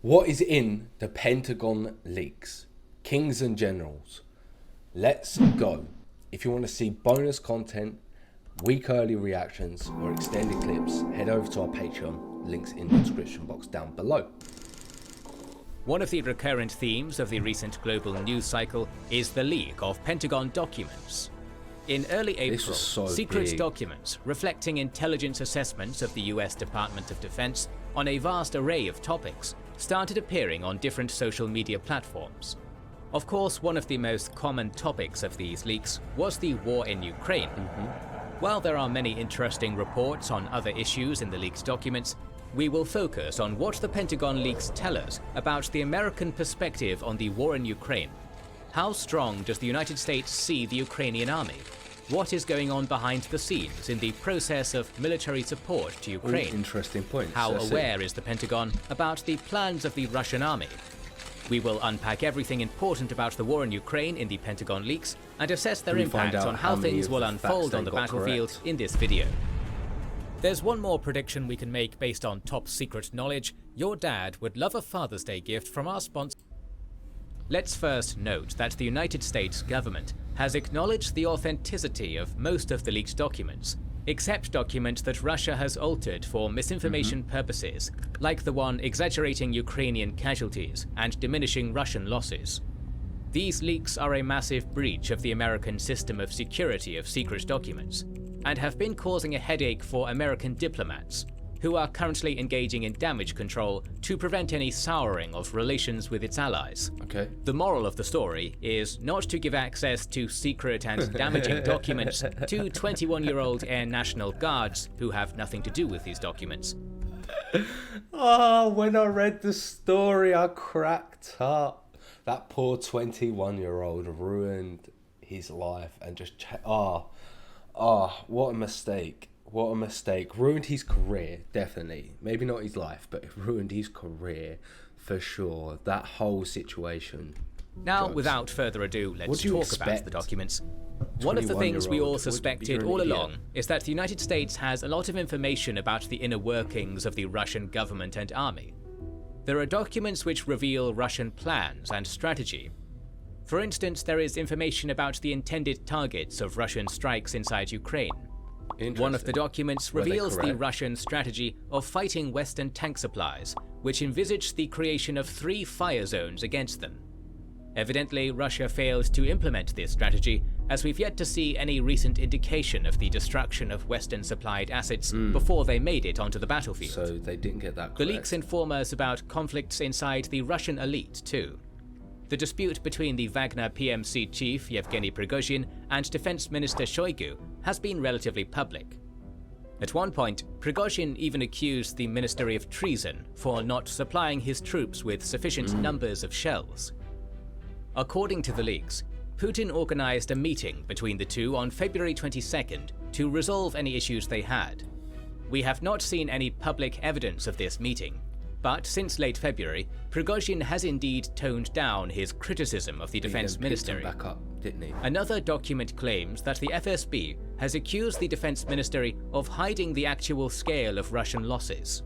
What is in the Pentagon Leaks? Kings and Generals. Let's go. If you want to see bonus content, week early reactions, or extended clips, head over to our Patreon. Links in the description box down below. One of the recurrent themes of the recent global news cycle is the leak of Pentagon documents. In early April, secret documents reflecting intelligence assessments of the US Department of Defense on a vast array of topics started appearing on different social media platforms. Of course, one of the most common topics of these leaks was the war in Ukraine. While there are many interesting reports on other issues in the leaked documents, we will focus on what the Pentagon Leaks tell us about the American perspective on the war in Ukraine. How strong does the United States see the Ukrainian army? What is going on behind the scenes in the process of military support to Ukraine? Interesting points. How aware is the Pentagon about the plans of the Russian army? We will unpack everything important about the war in Ukraine in the Pentagon Leaks and assess their impact on how things will unfold on the battlefield in this video. There's one more prediction we can make based on top secret knowledge. Your dad would love a Father's Day gift from our sponsor. Let's first note that the United States government has acknowledged the authenticity of most of the leaked documents, except documents that Russia has altered for misinformation purposes, like the one exaggerating Ukrainian casualties and diminishing Russian losses. These leaks are a massive breach of the American system of security of secret documents, and have been causing a headache for American diplomats, who are currently engaging in damage control to prevent any souring of relations with its allies. The moral of the story is not to give access to secret and damaging documents to 21-year-old Air National Guards who have nothing to do with these documents. Oh, when I read the story, I cracked up. That poor 21-year-old ruined his life and just... what a mistake. What a mistake. Ruined his career, definitely. Maybe not his life, but it ruined his career for sure. That whole situation. Now, without further ado, let's talk about the documents. One of the things we all suspected all along is that the United States has a lot of information about the inner workings of the Russian government and army. There are documents which reveal Russian plans and strategy. For instance, there is information about the intended targets of Russian strikes inside Ukraine. One of the documents reveals the Russian strategy of fighting Western tank supplies, which envisaged the creation of 3 fire zones against them. Evidently, Russia failed to implement this strategy, as we've yet to see any recent indication of the destruction of Western-supplied assets before they made it onto the battlefield. So they didn't get that correct. The leaks inform us about conflicts inside the Russian elite too. The dispute between the Wagner PMC chief Yevgeny Prigozhin and Defense Minister Shoigu has been relatively public. At one point, Prigozhin even accused the Ministry of treason for not supplying his troops with sufficient numbers of shells. According to the leaks, Putin organized a meeting between the two on February 22nd to resolve any issues they had. We have not seen any public evidence of this meeting, but since late February, Prigozhin has indeed toned down his criticism of the defense ministry. Back up, didn't he? Another document claims that the FSB has accused the defense ministry of hiding the actual scale of Russian losses.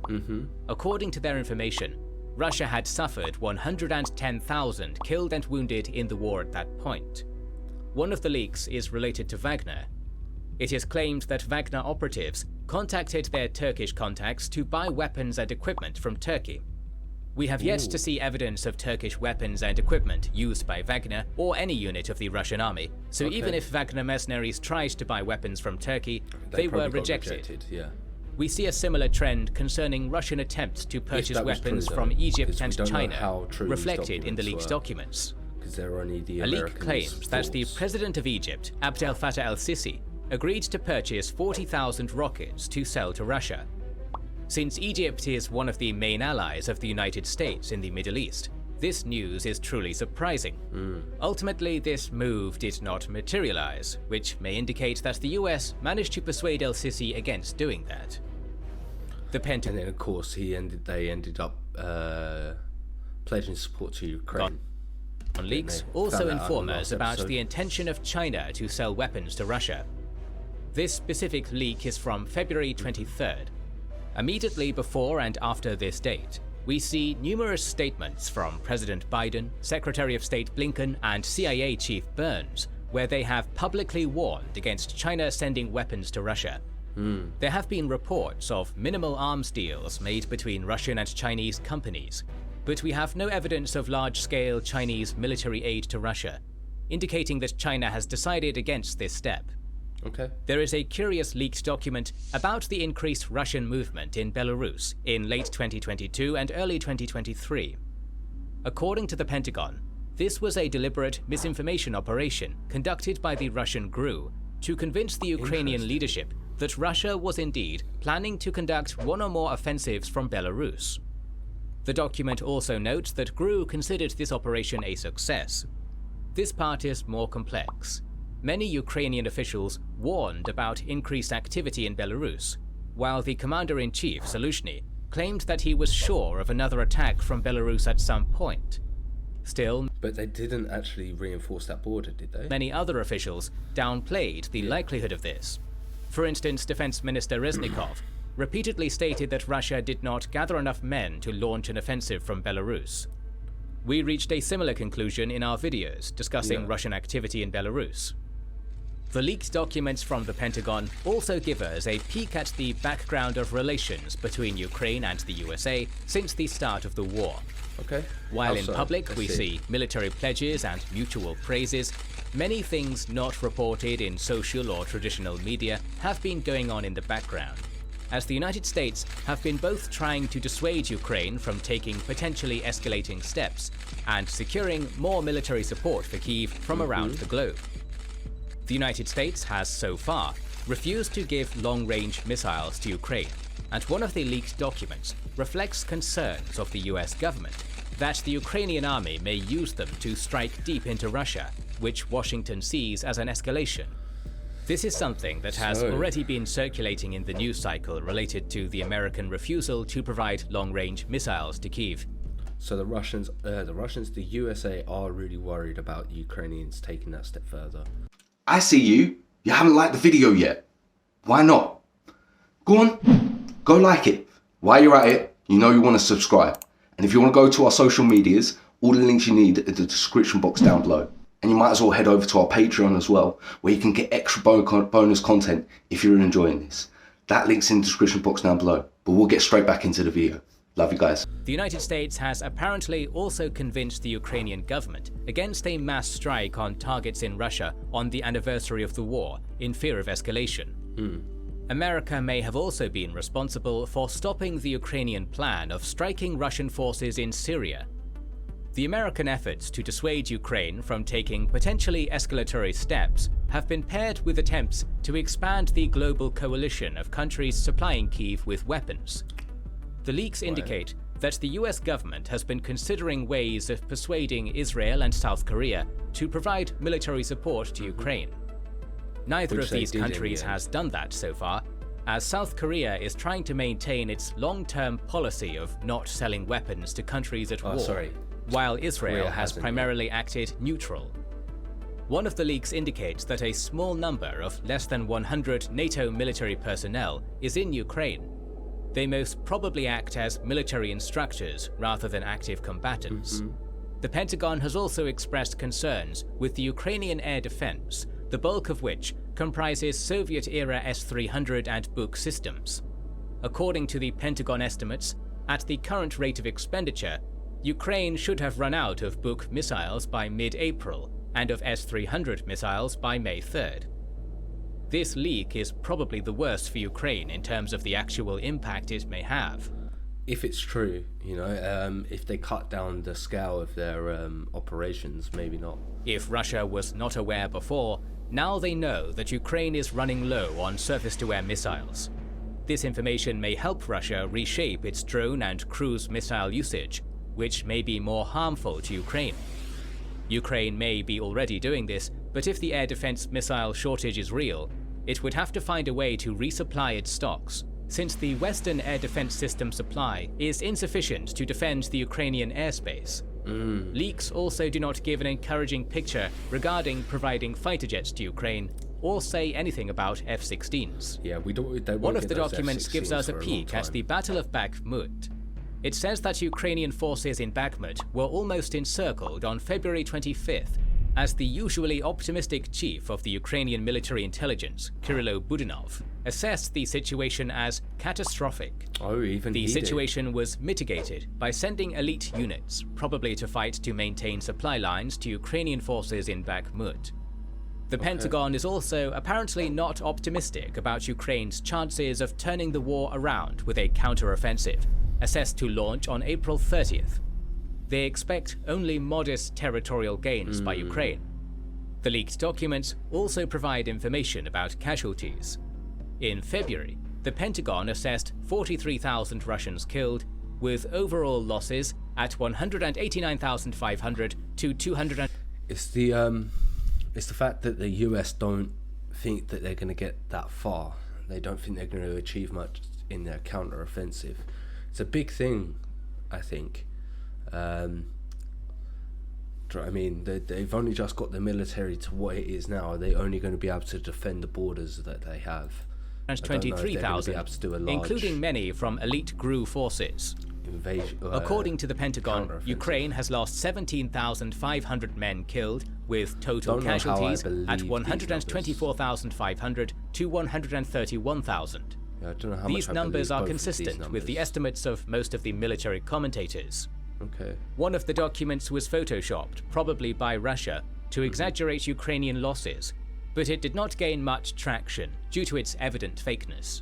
According to their information, Russia had suffered 110,000 killed and wounded in the war at that point. One of the leaks is related to Wagner. It is claimed that Wagner operatives contacted their Turkish contacts to buy weapons and equipment from Turkey. We have yet to see evidence of Turkish weapons and equipment used by Wagner or any unit of the Russian army, so even if Wagner mercenaries tried to buy weapons from Turkey, they were rejected. We see a similar trend concerning Russian attempts to purchase weapons from Egypt and China, reflected in the leaked documents. A leak claims that the president of Egypt, Abdel Fattah el-Sisi, agreed to purchase 40,000 rockets to sell to Russia. Since Egypt is one of the main allies of the United States in the Middle East, this news is truly surprising. Ultimately, this move did not materialize, which may indicate that the US managed to persuade el-Sisi against doing that. And then, of course, they ended up pledging support to Ukraine. Leaks also inform us about the intention of China to sell weapons to Russia. This specific leak is from February 23rd. Immediately before and after this date, we see numerous statements from President Biden, Secretary of State Blinken, and CIA Chief Burns, where they have publicly warned against China sending weapons to Russia. There have been reports of minimal arms deals made between Russian and Chinese companies, but we have no evidence of large-scale Chinese military aid to Russia, indicating that China has decided against this step. Okay. There is a curious leaked document about the increased Russian movement in Belarus in late 2022 and early 2023. According to the Pentagon, this was a deliberate misinformation operation conducted by the Russian GRU to convince the Ukrainian leadership that Russia was indeed planning to conduct one or more offensives from Belarus. The document also notes that GRU considered this operation a success. This part is more complex. Many Ukrainian officials warned about increased activity in Belarus, while the commander-in-chief, Zaluzhny, claimed that he was sure of another attack from Belarus at some point. Still, but they didn't actually reinforce that border, did they? Many other officials downplayed the likelihood of this. For instance, Defense Minister Reznikov repeatedly stated that Russia did not gather enough men to launch an offensive from Belarus. We reached a similar conclusion in our videos discussing Russian activity in Belarus. The leaked documents from the Pentagon also give us a peek at the background of relations between Ukraine and the USA since the start of the war. Okay. While in public we see military pledges and mutual praises, many things not reported in social or traditional media have been going on in the background, as the United States have been both trying to dissuade Ukraine from taking potentially escalating steps and securing more military support for Kyiv from around the globe. The United States has so far refused to give long-range missiles to Ukraine, and one of the leaked documents reflects concerns of the US government that the Ukrainian army may use them to strike deep into Russia, which Washington sees as an escalation. This is something that has already been circulating in the news cycle related to the American refusal to provide long-range missiles to Kyiv. So the the USA are really worried about the Ukrainians taking that step further. I see you. You haven't liked the video yet. Why not? Go on, go like it. While you're at it, you know you want to subscribe. And if you want to go to our social medias, all the links you need are in the description box down below. And you might as well head over to our Patreon as well, where you can get extra bonus content if you're enjoying this. That link's in the description box down below. But we'll get straight back into the video. Love you guys. The United States has apparently also convinced the Ukrainian government against a mass strike on targets in Russia on the anniversary of the war in fear of escalation. America may have also been responsible for stopping the Ukrainian plan of striking Russian forces in Syria. The American efforts to dissuade Ukraine from taking potentially escalatory steps have been paired with attempts to expand the global coalition of countries supplying Kyiv with weapons. The leaks indicate that the US government has been considering ways of persuading Israel and South Korea to provide military support to Ukraine. Neither of these countries has done that so far, as South Korea is trying to maintain its long-term policy of not selling weapons to countries at war, while Israel has primarily acted neutral. One of the leaks indicates that a small number of less than 100 NATO military personnel is in Ukraine. They most probably act as military instructors rather than active combatants. The Pentagon has also expressed concerns with the Ukrainian air defense, the bulk of which comprises Soviet-era S-300 and Buk systems. According to the Pentagon estimates, at the current rate of expenditure, Ukraine should have run out of Buk missiles by mid-April and of S-300 missiles by May 3rd. This leak is probably the worst for Ukraine in terms of the actual impact it may have. If it's true, if they cut down the scale of their operations, maybe not. If Russia was not aware before, now they know that Ukraine is running low on surface-to-air missiles. This information may help Russia reshape its drone and cruise missile usage, which may be more harmful to Ukraine. Ukraine may be already doing this, but if the air defense missile shortage is real, it would have to find a way to resupply its stocks, since the Western air defense system supply is insufficient to defend the Ukrainian airspace. Leaks also do not give an encouraging picture regarding providing fighter jets to Ukraine, or say anything about F-16s. Yeah, we don't One of the documents gives us a peek at the Battle of Bakhmut. It says that Ukrainian forces in Bakhmut were almost encircled on February 25th, as the usually optimistic chief of the Ukrainian military intelligence, Kirilo Budanov, assessed the situation as catastrophic. The situation was mitigated by sending elite units, probably to fight to maintain supply lines to Ukrainian forces in Bakhmut. The Pentagon is also apparently not optimistic about Ukraine's chances of turning the war around with a counter-offensive, assessed to launch on April 30th. They expect only modest territorial gains by Ukraine. The leaked documents also provide information about casualties. In February, the Pentagon assessed 43,000 Russians killed, with overall losses at 189,500 to 200. It's the fact that the US don't think that they're going to get that far. They don't think they're going to achieve much in their counter-offensive. It's a big thing, I think. I mean, they've only just got the military to what it is now. Are they only going to be able to defend the borders that they have? 23,000, including many from elite GRU forces. According to the Pentagon, Ukraine has lost 17,500 men killed, with total casualties at 124,500 to 131,000. These numbers are consistent with the estimates of most of the military commentators. One of the documents was photoshopped, probably by Russia, to exaggerate Ukrainian losses, but it did not gain much traction due to its evident fakeness.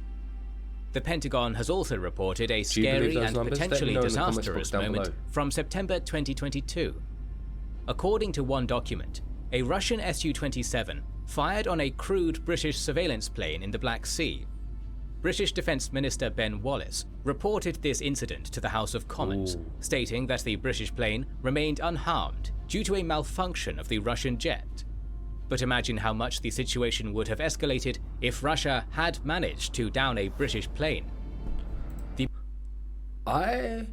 The Pentagon has also reported a scary and potentially disastrous moment from September 2022. According to one document, a Russian Su-27 fired on a crewed British surveillance plane in the Black Sea. British Defence Minister Ben Wallace reported this incident to the House of Commons, stating that the British plane remained unharmed due to a malfunction of the Russian jet. But imagine how much the situation would have escalated if Russia had managed to down a British plane. I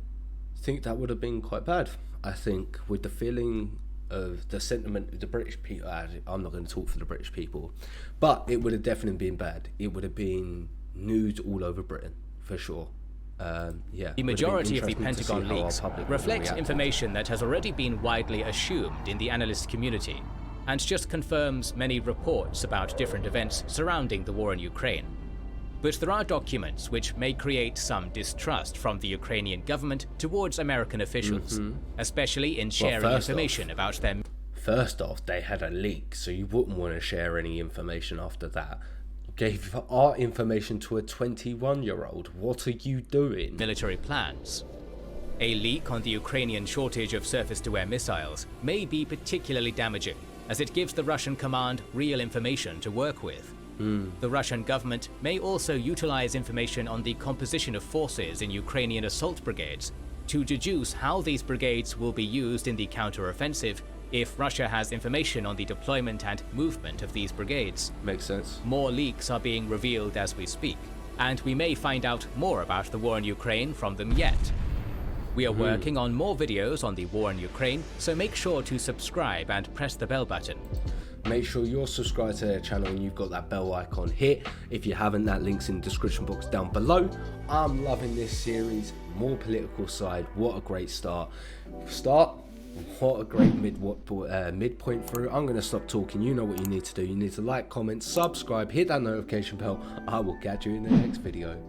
think that would have been quite bad. I think with the feeling of the sentiment of the British people, I'm not going to talk for the British people, but it would have definitely been bad. It would have been news all over Britain, for sure. The majority of the Pentagon leaks reflect information that has already been widely assumed in the analyst community, and just confirms many reports about different events surrounding the war in Ukraine. But there are documents which may create some distrust from the Ukrainian government towards American officials, especially in sharing information about them. First off, they had a leak, so you wouldn't want to share any information after that. You gave our information to a 21-year-old. What are you doing? Military plans. A leak on the Ukrainian shortage of surface-to-air missiles may be particularly damaging, as it gives the Russian command real information to work with. The Russian government may also utilize information on the composition of forces in Ukrainian assault brigades to deduce how these brigades will be used in the counter-offensive if Russia has information on the deployment and movement of these brigades. Makes sense. More leaks are being revealed as we speak, and we may find out more about the war in Ukraine from them yet. We are working on more videos on the war in Ukraine, so make sure to subscribe and press the bell button. Make sure you're subscribed to their channel and you've got that bell icon here. If you haven't, that link's in the description box down below. I'm loving this series. More political side. What a great start. What a great midpoint through. I'm going to stop talking. You know what you need to do. You need to like, comment, subscribe, hit that notification bell. I will catch you in the next video.